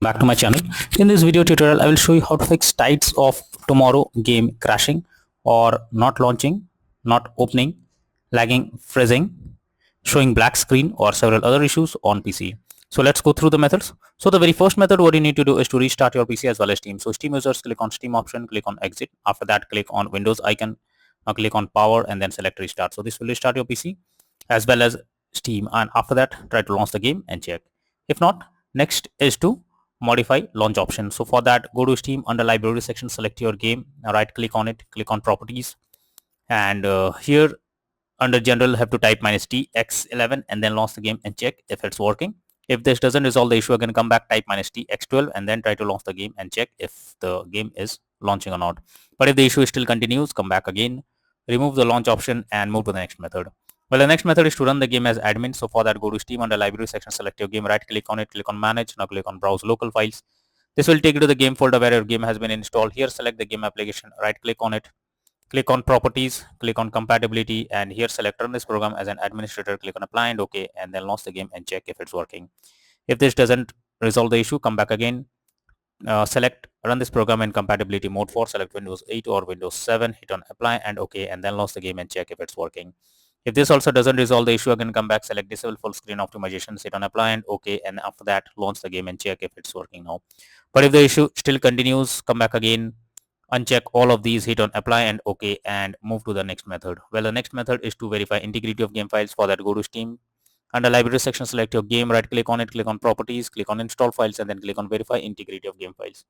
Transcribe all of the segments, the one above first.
Back to my channel. In this video tutorial I will show you how to fix types of tomorrow game crashing or not launching, not opening, lagging, freezing, showing black screen or several other issues on PC. So let's go through the methods. So the very first method, what you need to do is to restart your PC as well as Steam. So Steam users, click on Steam option, click on exit. After that, click on Windows icon. Now click on power and then select restart. So this will restart your PC as well as Steam, and after that try to launch the game and check. If not, next is to modify launch option. So for that, go to Steam, under library section, select your game, right click on it, click on properties, and here under general have to type -t x11 and then launch the game and check if it's working. If this doesn't resolve the issue, again come back, type -t x12 and then try to launch the game and check if the game is launching or not. But if the issue still continues, come back again, remove the launch option and move to the next method. Well, the next method is to run the game as admin. So for that, go to Steam, under library section, select your game, right click on it, click on manage. Now click on browse local files. This will take you to the game folder where your game has been installed. Here select the game application, right click on it, click on properties, click on compatibility, and here select run this program as an administrator, click on apply and OK, and then launch the game and check if it's working. If this doesn't resolve the issue, come back again, select run this program in compatibility mode 4, select Windows 8 or Windows 7, hit on apply and OK, and then launch the game and check if it's working. If this also doesn't resolve the issue, again come back, select disable full screen optimization, hit on apply and OK, and after that launch the game and check if it's working now. But if the issue still continues, come back again, uncheck all of these, hit on apply and OK, and move to the next method. Well, the next method is to verify integrity of game files. For that, go to Steam, under library section, select your game, right click on it, click on properties, click on install files, and then click on verify integrity of game files.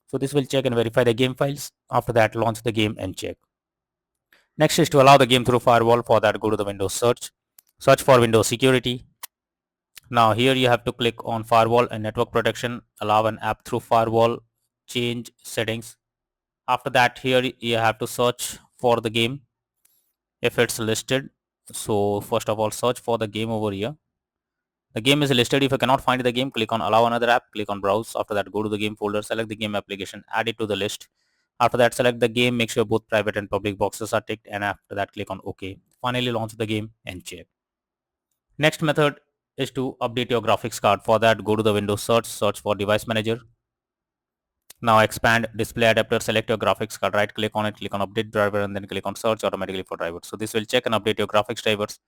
So this will check and verify the game files. After that, launch the game and check. Next is to allow the game through firewall. For that, go to the Windows search for Windows security. Now here you have to click on firewall and network protection, allow an app through firewall, change settings. After that, here you have to search for the game if it's listed. So first of all, search for the game over here. The game is listed. If you cannot find the game, click on allow another app, click on browse. After that, go to the game folder, select the game application, add it to the list. After that, select the game, make sure both private and public boxes are ticked, and after that click on OK. Finally launch the game and check. Next method is to update your graphics card. For that, go to the Windows search for device manager. Now expand display adapter, select your graphics card, right click on it, click on update driver, and then click on search automatically for drivers. So this will check and update your graphics drivers.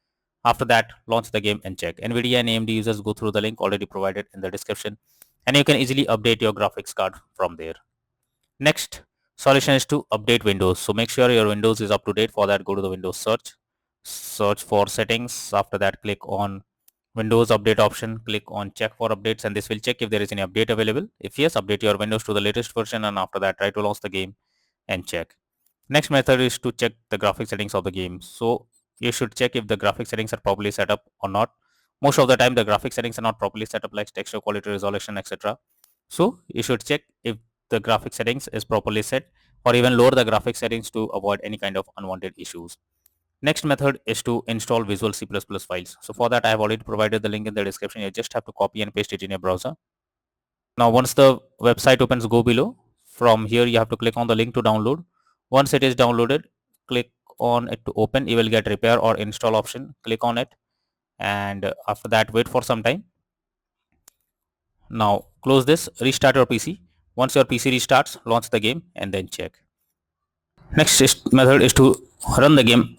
After that, launch the game and check. NVIDIA and AMD users, go through the link already provided in the description, and you can easily update your graphics card from there. Next solution is to update Windows. So make sure your Windows is up to date. For that, go to the Windows search for settings. After that, click on Windows update option, click on check for updates, and this will check if there is any update available. If yes, update your Windows to the latest version, and after that try to launch the game and check. Next method is to check the graphic settings of the game. So you should check if the graphic settings are properly set up or not. Most of the time the graphic settings are not properly set up, like texture quality, resolution, etc. So you should check if the graphic settings is properly set, or even lower the graphic settings to avoid any kind of unwanted issues. Next method is to install Visual C++ files. So for that, I have already provided the link in the description. You just have to copy and paste it in your browser. Now once the website opens, go below. From here you have to click on the link to download. Once it is downloaded, click on it to open. You will get repair or install option. Click on it, and after that wait for some time. Now close this, restart your PC. Once your PC restarts, launch the game and then check. Next method is to run the game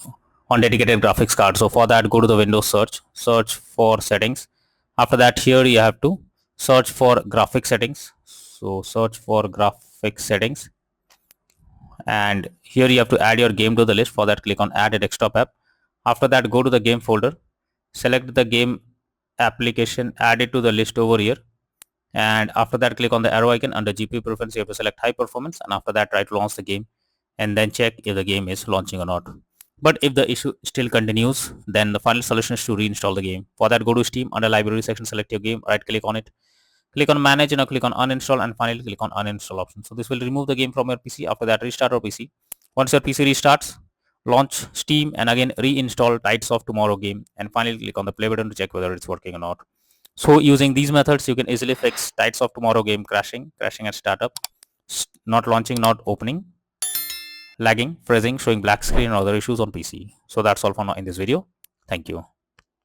on dedicated graphics card. So for that, go to the Windows search for settings. After that, here you have to search for graphic settings. So search for graphic settings, and here you have to add your game to the list. For that, click on add a desktop app. After that, go to the game folder, select the game application, add it to the list over here, and after that click on the arrow icon. Under GPU preference, you have to select high performance, and after that try to launch the game and then check if the game is launching or not. But if the issue still continues, then the final solution is to reinstall the game. For that, go to Steam, under library section, select your game, right click on it, click on manage, and now click on uninstall, and finally click on uninstall option. So this will remove the game from your PC. After that, restart your PC. Once your PC restarts, launch Steam and again reinstall Tides of Tomorrow game, and finally click on the play button to check whether it's working or not. So using these methods, you can easily fix Tides of Tomorrow game crashing at startup, not launching, not opening, lagging, freezing, showing black screen, and other issues on PC. So that's all for now in this video. Thank you.